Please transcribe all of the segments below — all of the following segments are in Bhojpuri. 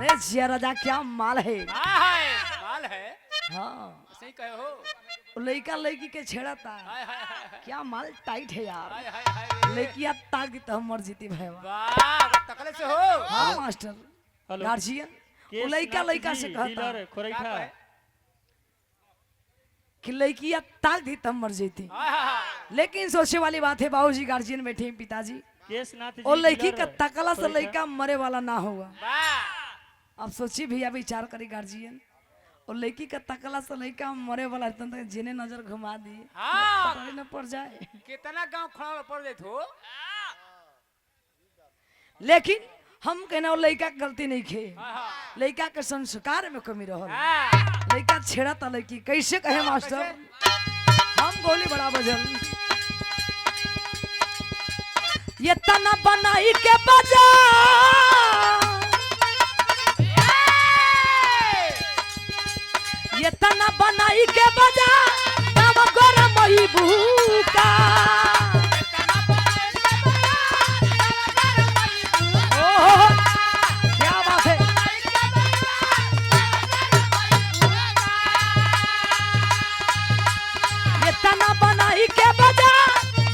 अरे जिया राजा क्या माल है। माल है। हाँ सही कहे हो। वो लड़का लड़की के छेड़ता हाय हाय हाय क्या माल टाइट है यार। हाय हाय हाय। लड़किया ताक दी तो हम मर जीती भाई। वाह तकले से हो। हाँ मास्टर हेलो गार्जियन वो केस लड़का नाथ लड़का जी, से कहता डीलर क्या खोरैठा कहे? कि लड़किया ताक दी तब मर जीती। हाय हाय हाय। लेकिन सोचे वाली बात है बाबूजी गार्जियन बैठे हैं पिताजी केस नाथ जी, और लड़की डीलर का तकला से खोरैठा। लड़का मरे वाला ना होगा। वाह अब सोचिए भैया विचार करी गार्जियन और लड़की का तकला से लड़का मरे वाला तक जिन्हें नजर घुमा दी हाँ। पता न पड़ जाए। कितना गांव खड़ा पड़ जाए हो। लेकिन हम कहना वो लड़का के गलती नहीं खे हाँ लड़का के संस्कार में कमी रहल। हाँ। लड़का छेड़ा था लड़की कैसे कहे मास्टर हम गोली बड़ा बजल ये तना बनाई के बजा ये तना बनाई के बजा तब गरम ही भूका ओहो क्या बात है। ये तना बनाई के बजा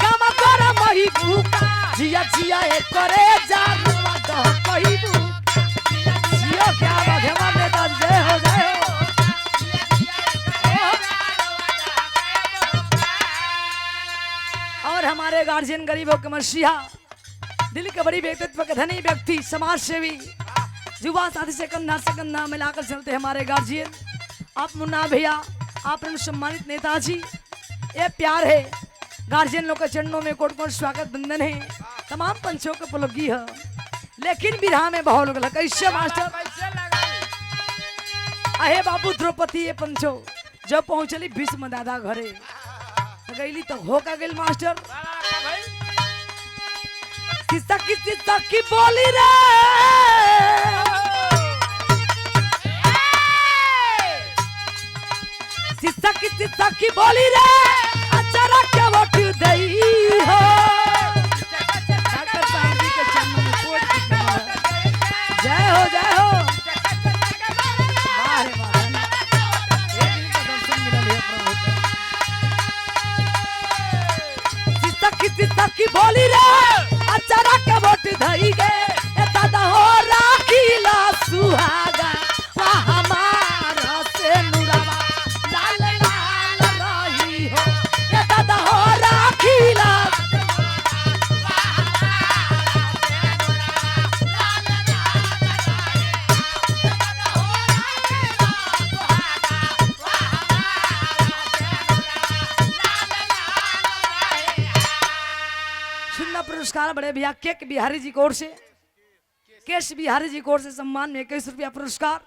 गम गरम ही भूका जिया जिया एक करे जा रुआ दह कही भूका जियो क्या बात है माने तो जय हो जय हो। और हमारे गार्जियन गरीबों के मसीहा दिल के बड़ी व्यक्तित्व के धनी व्यक्ति समाज सेवी युवा साथी से कंधा मिलाकर चलते हमारे गार्जियन आप मुन्ना भैया आप सम्मानित नेताजी ये प्यार है गार्जियन लोग के चरणों में कोट कोट स्वागत बंदन है तमाम पंचों के पुलगी है लेकिन बिरहा में बहुत लोग कैसे मास्टर कैसे लगा। अहे बाबू द्रौपदी ये पंचो जब पहुंचली भीष्म दादा घरे गईली तो हो का गई मास्टर भाई किस्सा की बोली रे किस्सा की बोली रे अचारा क्या वोट दई हो डॉक्टर साहब जी के चरणों में कोट की जय हो जय हो। वाह रे वाह एक दिन का दर्शन मिलल है प्रभु किस्सा की बोली रे अचारा क्या वोट दई गे ए दादा हो राखीला सुहागा वाह हमारा से नुरावा लाल लाल रही हो ए दादा हो राखीला सुनना पुरस्कार बड़े भैया केक बिहारी जी कोर से केश बिहारी जी कोर से सम्मान में 21 रुपया पुरस्कार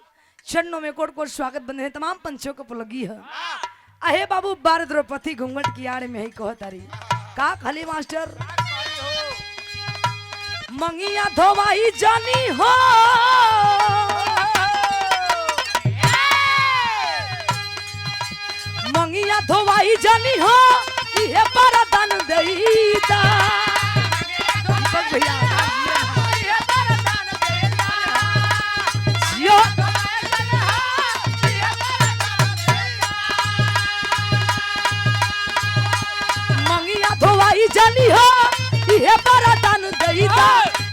चरणों में कोट कोट स्वागत बंदे हैं तमाम पंचों को पुलगी है। अहे बाबू बार द्रौपदी घूंघट की आड़ में ही कहतारी का खाली मास्टर मंगिया धोवाई जानी हो मंगिया धोवाई जानी हो ये बरदान देईता दीपक भैया जियो मंगिया धोवाई जानी हो ये बरदान देईता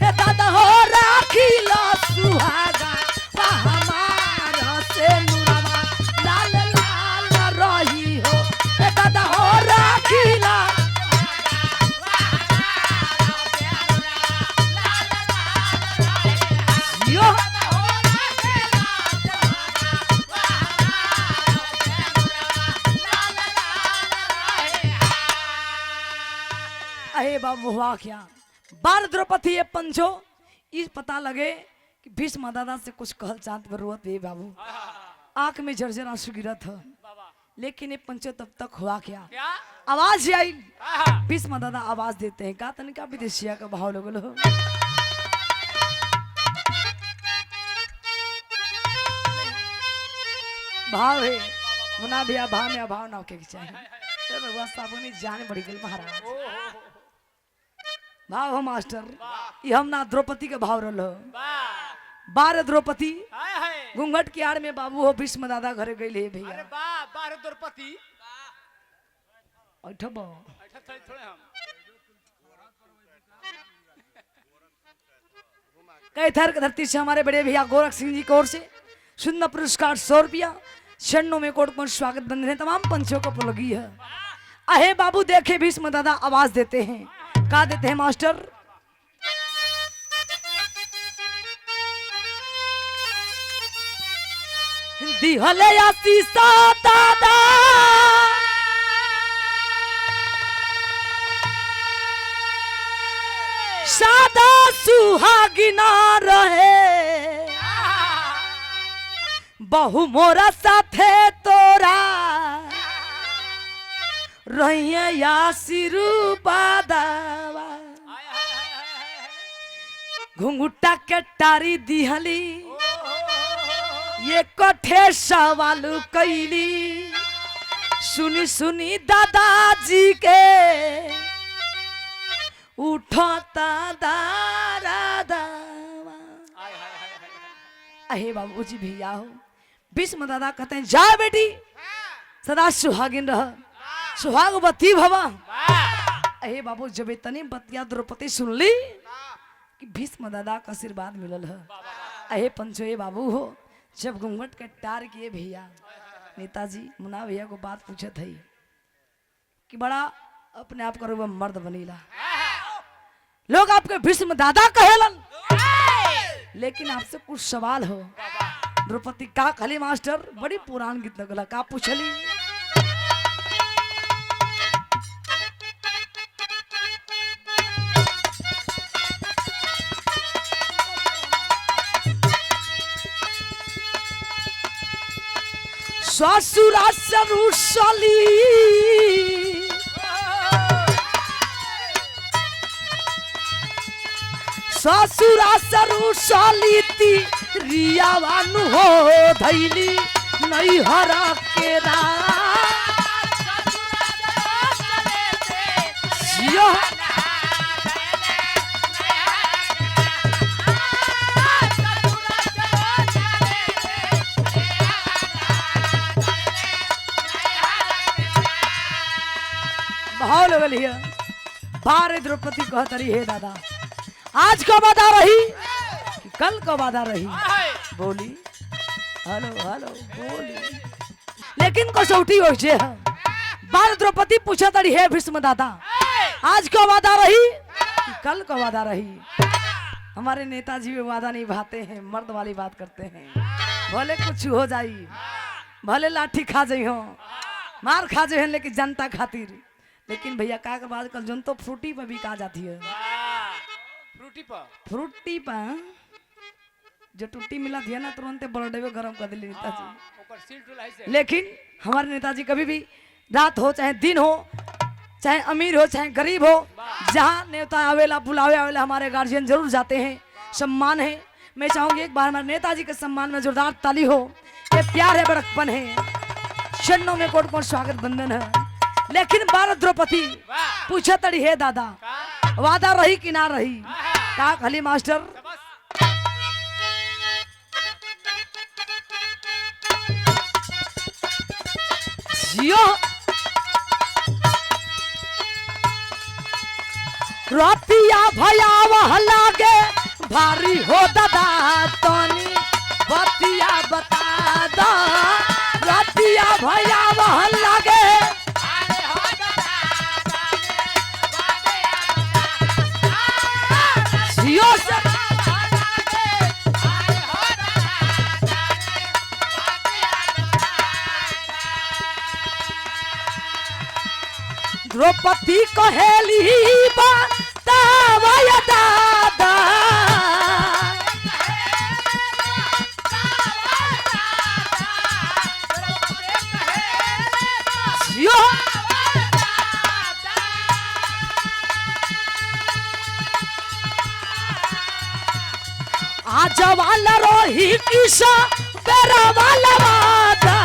ए दादा हो राखीला सुहागा वाह हमारा से नुरावा लाल लाल रही हो ए दादा हो राखीला जियो अहे बाबू हुआ क्या बार द्रौपदी ये पंचो इस पता लगे कि भीष्म दादा से कुछ कहल चाहत जरूरत है बाबू आंख में झरझर आंसू गिरा था लेकिन ये पंचो तब तक हुआ क्या क्या आवाज आई हाँ भीष्म दादा आवाज देते हैं का तनिका विदेशिया का भाव लोग लो भाव है मुना भैया भाव में अभाव ना होके चाहिए चलो बस अपनी जान बढ़ी गई महाराज भाव हो मास्टर ये हम ना द्रौपदी के भाव रहो बार द्रौपदी हाय हाय घूंघट की आड़ में बाबू हो भीष्म दादा घरे गई ले अरे भैया वाह बार द्रौपदी ऐठो बा। ऐसा थोड़े थोड़े हम कैथर की धरती से हमारे बड़े भैया गोरख सिंह जी की ओर से सुंदर पुरस्कार 100 रुपया शरणों में कोट कोट स्वागत बंधन है तमाम पंछियों को पुलगी है। अहे बाबू देखे भीष्म दादा आवाज देते हैं कहा देते हैं मास्टर दिहले आशीषा दादा सादा सुहागिना रहे बहु मोरा साथे तोरा रहिया या सिरू बादावा हाय हाय हाय हाय हाय घुंघुटा के टारी दिहली ये कठे सवाल कैली सुनी सुनी दादाजी के उठता दारा दावा। हाय हाय हाय हाय अहे बाबूजी भैया हो भीष्म दादा कहते हैं जा बेटी सदा सुहागिन रह सुहागवती भवा। अहे बाबू जब इतनी बतिया द्रौपदी सुन ली कि भीष्म दादा का आशीर्वाद मिलल है। अहे पंचो ये बाबू हो जब घूंघट के टार किए भैया नेताजी मुन्ना भैया को बात पूछे थे कि बड़ा अपने आप करो मर्द बनीला लोग आपके भीष्म दादा कहेलन लेकिन आपसे कुछ सवाल हो द्रौपदी का खली मास्टर बड़ी पुरान गीत लगला का पूछली ससुरा सरुसली ससुरा सरुसली ती रियावानु हो धैली नहीं हरा के रा जियो भाव लेवल हिया बारे द्रौपदी कहतरी हे दादा आज कब वादा रही कि कल कब वादा रही बोली हेलो हेलो बोली लेकिन कसौटी हो जे बार द्रौपदी पूछा तड़ी हे भीष्म दादा आज कब वादा रही कि कल कब वादा रही। हमारे नेताजी भी वादा निभाते हैं मर्द वाली बात करते हैं भले कुछ हो जाई भले लाठी खा जाइ हो मार खा जाए लेकिन जनता खातिर लेकिन भैया का बात कल जन तो फ्रूटी पर भी कहा जाती है फ्रूटी पर जो टूटी मिला थी ना तुरंत बर्डे में गरम कर दिली नेताजी। लेकिन हमारे नेताजी कभी भी रात हो चाहे दिन हो चाहे अमीर हो चाहे गरीब हो जहाँ नेता आवेला बुलावे आवेला हमारे गार्जियन जरूर जाते हैं सम्मान है। मैं चाहूंगी एक बार हमारे नेताजी के सम्मान में जोरदार ताली हो। ये प्यार है बड़कपन है शरणों में कोट कोट स्वागत बंधन है। लेकिन बार द्रौपदी पूछा तड़ी है दादा वादा रही कि ना रही का खाली मास्टर जियो रतिया भया वह लागे भारी हो दादा तनी बतिया बता दो रतिया भया वह लागे जियो से द्रौपदी कहेली बतावया दादा जियो आज वाला रोही किसा बेरा वाला वादा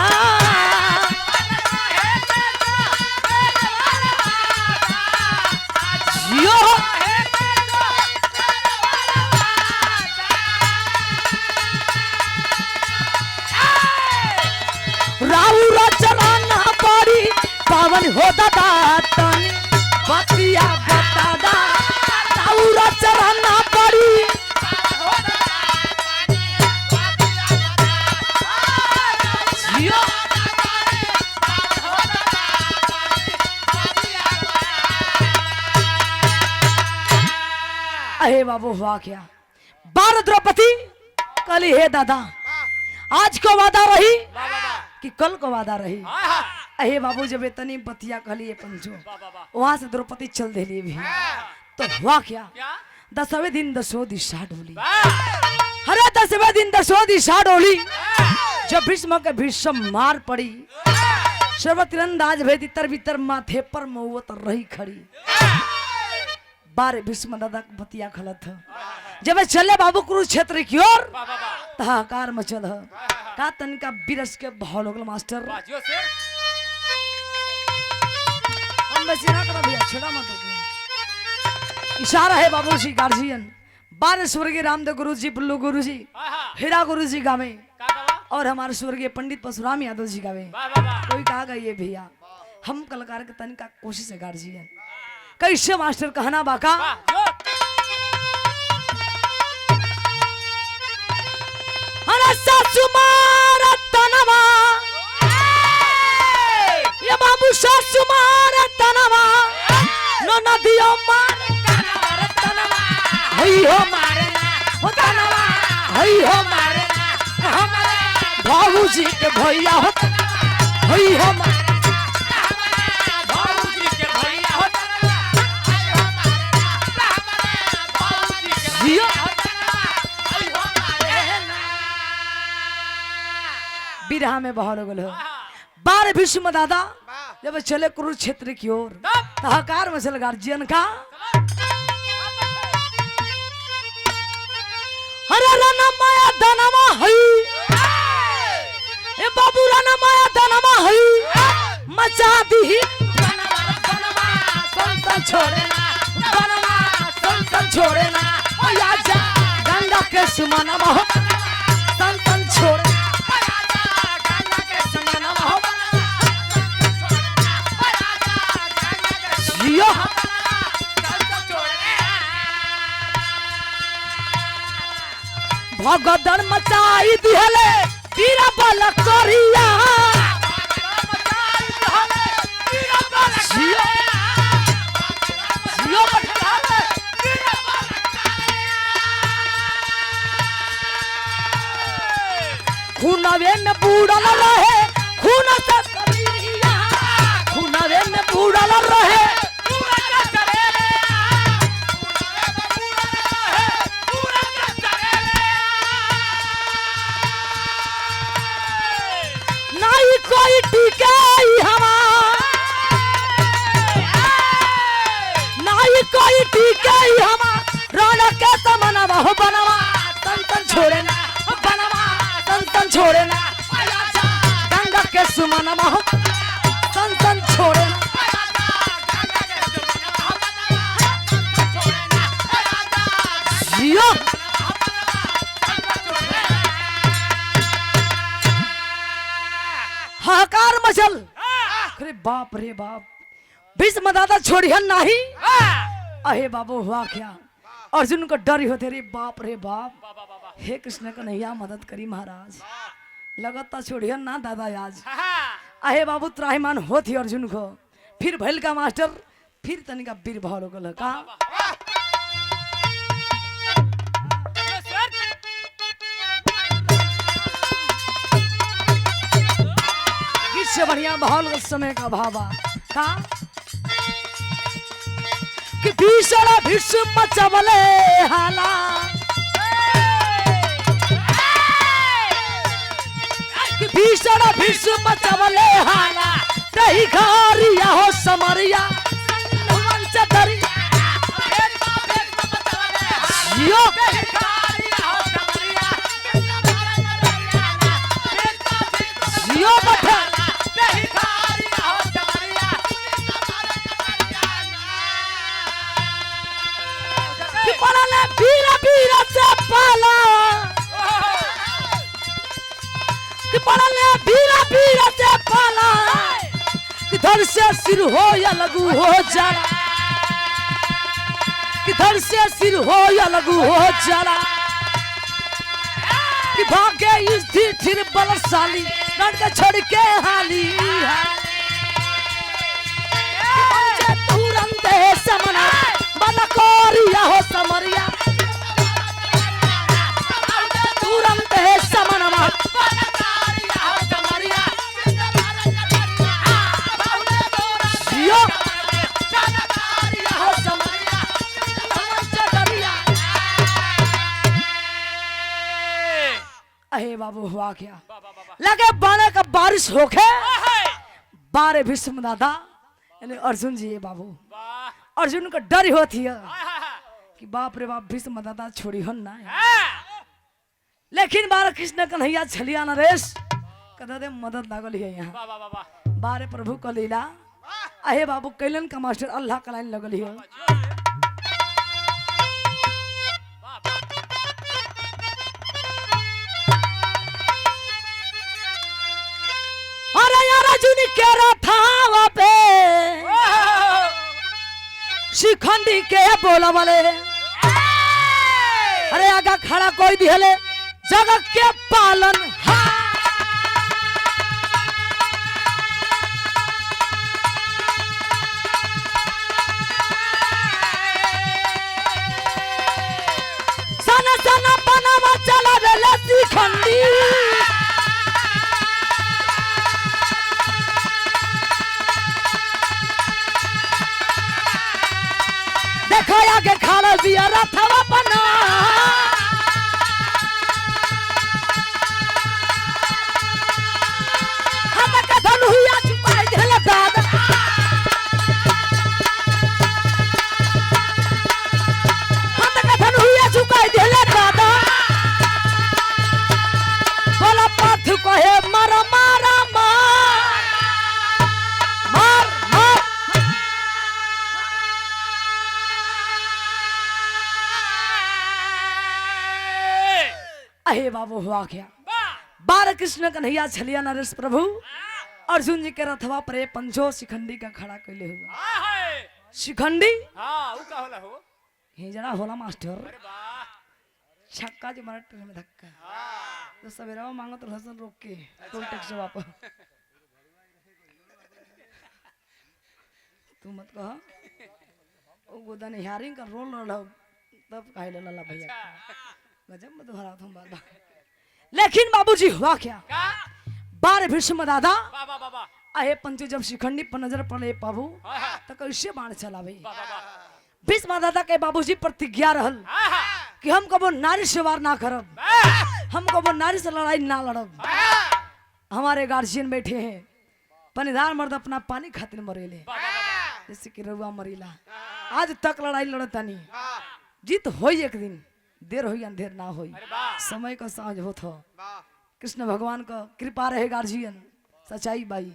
जियो राउरा चलाना पड़ी पावन हो दादा तनी बतिया बता दा राउरा चलाना पड़ी जियो अहे बाबू हुआ क्या बार द्रौपदी कली हे दादा आज को वादा रही कि कल को वादा रही अहे बाबू जब इतनी बतिया कहली पंचो वहां से द्रौपदी चल देली भी तो हुआ क्या दसवें दिन दसों दिशा डोली अरे 10वें दिन दसों दिशा डोली जब भीष्म के भीष्म मार पड़ी सर्व तीरंदाज भेद इतर भीतर माथे पर मऊत रही खड़ी बारे भीष्म दादा बतिया खलत जब चले बाबू कुरुक्षेत्र की ओर हाहाकार मचल का तनिका बिरस के भाव लोगल मास्टर हम वैसे ना करो भैया छेड़ा मत दो इशारा है बाबू जी गार्जियन बारे स्वर्गीय रामदेव गुरु जी बुल्लू गुरु जी हीरा गुरु जी गावे और हमारे स्वर्गीय पंडित परशुराम यादव जी गावे कोई कहा गई भैया हम कलाकार के तनिका कोशिश है गार्जियन कैसे मास्टर कहना बाका अरे सासु मारा तनवा ये बाबू सासु मारा तनवा नो नदियो मारे तनवा हई हो मारे हो तनवा हई हो मारे हमारे बाबूजी के भैया हो हई हो मारे बिरहा में बहाल हो गल बार भीष्म दादा जब चले कुरुक्षेत्र की ओर हाहाकार मचल गार्जियन का अरे राना माया दानमा हई ए बाबू राना माया दानमा हई मचा दी संसन छोड़े ना संसन छोड़े ना या जा गंगा के सुमना महो संसन छोड़े भगदड़ मचाई दिहले पीरा बल करिया खूनवे में बूढ़ल रहे खून से करिया खूनवे में बूढ़ल रहे कोई टीके हवा नहीं कोई टीके हवा राणा के समनवा हो बनवा संतन छोड़े ना बनवा संतन छोड़े ना गंगा के सुमनवा हो संतन छोड़े ना जियो हाहाकार मचल अरे बाप रे बाप भीष्म दादा छोड़ियन नहीं अहे बाबू हुआ क्या अर्जुन को डर होते रे बाप हे कृष्ण कन्हैया मदद करी महाराज लगता छोड़ियन ना दादा आज अहे बाबू त्राहिमान होती अर्जुन को फिर भैल का मास्टर फिर तनिका वीर भाव लोगल का से बढ़िया माहौल उस समय का भावा का कि भीषण भीष्म चवले हाला कि भीषण भीष्म चवले हाला रही घरिया हो समरिया मंच दरिया जियो जियो बठा कि पड़ले बीरा बीरा से पाला किधर से सिर हो या लघु हो जाला किधर से सिर हो या लघु हो जाला कि भागे इस फिर बलशाली लड़के छोड़ के हाली तुरंत है समना बलकोरिया हो समरिया तुरंत है समनमा अहे बाबू हुआ क्या लगे बाने का बारिश होके बारे भीष्म दादा यानी अर्जुन जी है बाबू अर्जुन का डर होती है कि बाप रे बाप भीष्म दादा छोड़ी हन ना लेकिन बार कृष्ण कन्हैया छलिया नरेश कदा दे मदद लागल है यहाँ बारे प्रभु का लीला अहे बाबू कैलन का मास्टर अल्लाह का लाइन लगल है अर्जुन के रथावा पे शिखंडी के बोला वाले अरे आगा खड़ा कोई दिहले जगत के पालन सन सन पनामा चला वेले शिखंडी खाया के खाना दिया रथवा बना हम का धनु हुआ चुपाई देला दादा हम का धनु हुआ चुपाई देला दादा बोला पाथ को है मारा मारा मार मार अहे बाबू हुआ क्या बार कृष्ण कन्हैया छलिया नरेश प्रभु अर्जुन जी के रथवा पर पंचो शिखंडी का खड़ा कैले हुआ शिखंडी ऊ का होला हो हे जरा होला मास्टर छक्का जो मारा ट्रेन में धक्का तो सवेरा मांगो तो हसन रोक के टोल टैक्स वापस तू मत कह ओ गोदा ने हियरिंग का रोल रहा तब काहे लला भैया गजब में तो हरा था बाबा लेकिन बाबूजी हुआ क्या बार भीष्म दादा अहे पंचो जब शिखंडी पर नजर पड़े बाबू तो कैसे बाण चला भाई भीष्म दादा के बाबूजी प्रतिज्ञा रहल कि हम कबो नारी से वार ना करब हम कबो नारी से लड़ाई ना लड़ब हमारे गार्जियन बैठे हैं पनीदार मर्द अपना पानी खातिर मरेले जैसे कि रउआ मरीला आज तक लड़ाई लड़ता नहीं जीत होई एक दिन देर होई अंधेर ना होई समय का साँझ होत हो कृष्ण भगवान का कृपा रहे गार्जियन सच्चाई बाई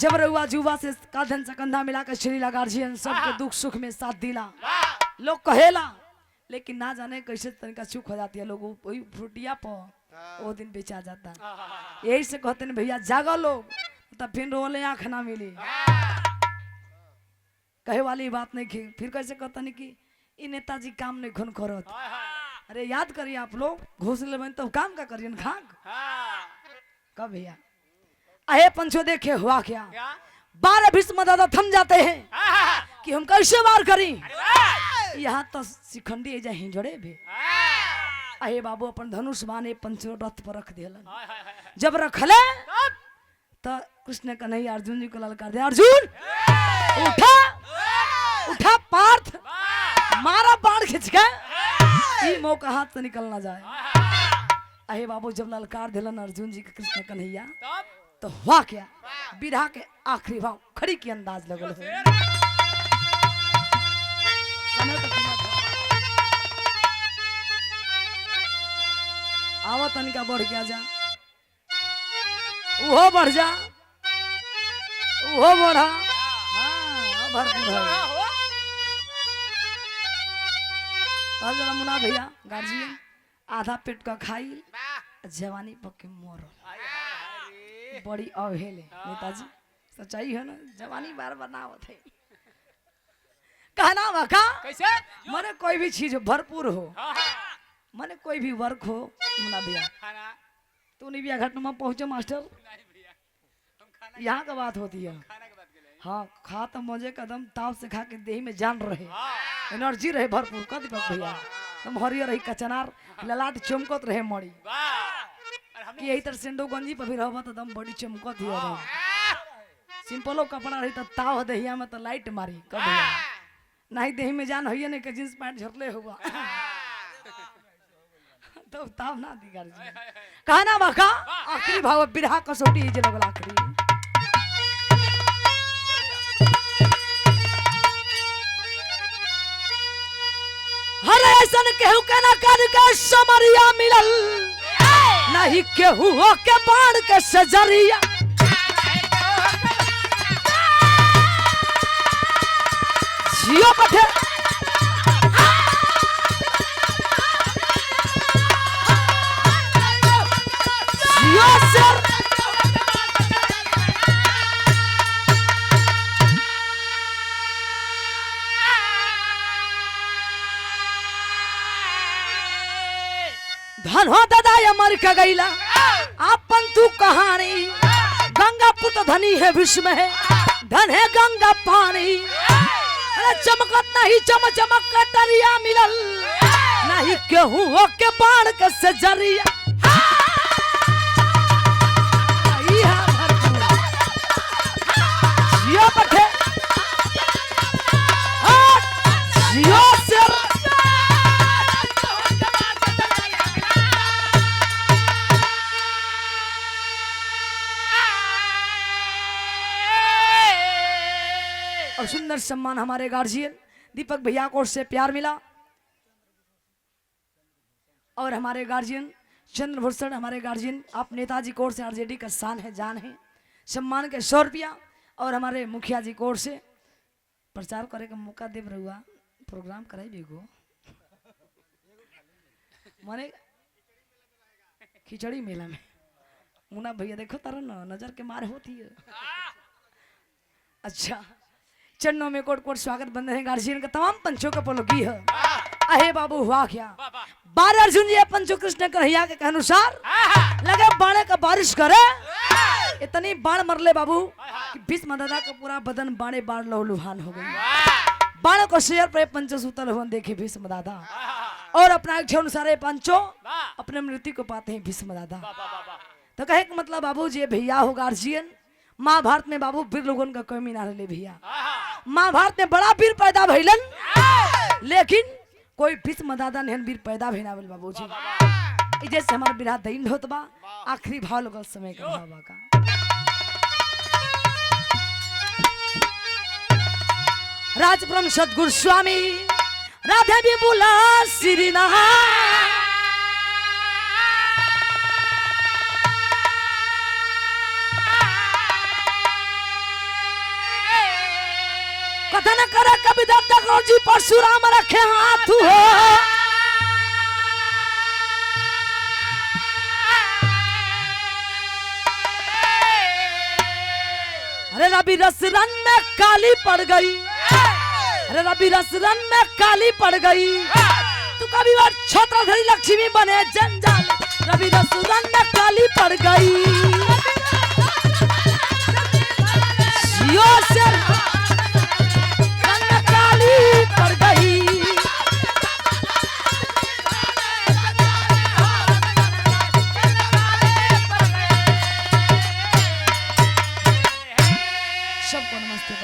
जब रउआ जुवा से कांधन से कंधा मिला कर श्रीला गार्जियन सबके दुख सुख में साथ दिला लोग कहेला लेकिन ना जाने कैसे तनिका चूक हो जाती है लोग वही फ्रूटिया पर वो दिन बेचा जाता यही से कहते हैं भैया जागो लोग तब फिर रोले आँख ना मिली कहे वाली बात नहीं की फिर कैसे कहता नहीं कि इ नेताजी काम नहीं खून करत अरे याद करिए आप लोग घोष ले तो काम का करिए खाक कब भैया अहे पंचो देखे हुआ क्या बारह भीष्म दादा थम जाते हैं कि हम कैसे वार करी यहाँ तो शिखंडी जा हिंजड़े भी अहे बाबू अपन धनुष बाने पंचो रथ पर रख दिलन जब रखले तो कृष्ण कन्हैया अर्जुन जी को ललकार दे अर्जुन उठा उठा पार्थ मारा बाण खींच के ई मौका हाथ से निकल ना जाए अहे बाबू जब ललकार दिलन अर्जुन जी के कृष्ण कन्हैया तो हुआ क्या विधा के आखिरी भाव खड़ी की अंदाज लगल हो आवा तनिका बढ़ गया जा वो बढ़ जा वो बढ़ा जरा मुना भैया गार्जियन आधा पेट का खाई जवानी पक्के मोर हाय हाय रे बड़ी अवहेले नेताजी सच्चाई है ना जवानी बार बार ना होते कहना वाका कैसे मने कोई भी चीज भरपूर हो हाँ हाँ मने कोई भी वर्क हो मुना भैया खाना तू नहीं भैया घटना में पहुंचे मास्टर नहीं भैया हम खाना यहाँ का बात होती है खाना के बात कर रहे हैं हाँ खा तो मजे कदम ताव से खा के देही में जान रहे हाँ एनर्जी रहे भरपूर कद दीपक भैया तुम हरियर रही कचनार ललाट चमकत रहे मड़ी वाह और हमने कि यही तरह सेंडो गंजी पर भी रहबा तो दम बड़ी चमकत ही रहे सिंपलो कपड़ा रही तो ताव दहिया में तो लाइट मारी कब भैया नहीं देही में जान होइए नहीं कि जींस पैंट झरले हुआ तो ताव ना दी गार्जी कहना बाका आखिरी भाव बिरहा कसौटी जे लगल आखिरी हर ऐसन केहू के ना कर के समरिया मिलल नहीं केहू हो के बाण के सजरिया जियो बठे जियो सर धन हो दादा या मर के गईला आपन तू कहानी गंगा पुत धनी है विश्व में है धन है गंगा पानी अरे चमकत नहीं चम चमक कटरिया मिलल नहीं केहू हो के बाण के सजरिया जियो बठे जियो सर और सुंदर सम्मान हमारे गार्जियन दीपक भैया को से प्यार मिला और हमारे गार्जियन चंद्रभूषण हमारे गार्जियन आप नेताजी कोर से आरजेडी का शान है जान है सम्मान के 100 रुपया और हमारे मुखिया जी कोर से प्रचार करे का मौका देव रहुआ प्रोग्राम कराई बेगो माने खिचड़ी मेला में मुना भैया देखो तारा ना नजर के मार होती है अच्छा चरणों में कोट कोट स्वागत बंद है गार्जियन का तमाम पंचों का पलोगी है अहे बाबू हुआ क्या बार अर्जुन जी पंचो कृष्ण कन्हैया के अनुसार लगे बाणे का बारिश करे इतनी बाण मरले बाबू कि भीष्म दादा का पूरा बदन बाणे बाण लहूलुहान हो गई बाण को शेर पे पंचो सुतल हुए देखे भीष्म दादा और अपना इच्छा अनुसार पंचो अपने मृत्यु को पाते हैं भीष्म दादा तो कहे का मतलब बाबू जी भैया हो गार्जियन महाभारत में बाबू वीर लोगन का कमी ना रहे भैया महाभारत में बड़ा वीर पैदा भइलन लेकिन कोई भीष्म दादा ने वीर पैदा भइना बोल बाबू जी जैसे हमारा बिरहा दैन होत बा आखिरी भाव लगल समय का भाव का राजब्रह्म सदगुरु स्वामी राधे भी बुला श्री नहा कथन करे कवि दत्त जी परशुराम रखे हाथ हो अरे रवि रस रन में काली पड़ गई अरे रवि रस रन में काली पड़ गई तू कभी बार छोटा धरी लक्ष्मी बने जंजाल रवि रस रन में काली पड़ गई जियो सर पड़ गई सबको नमस्ते।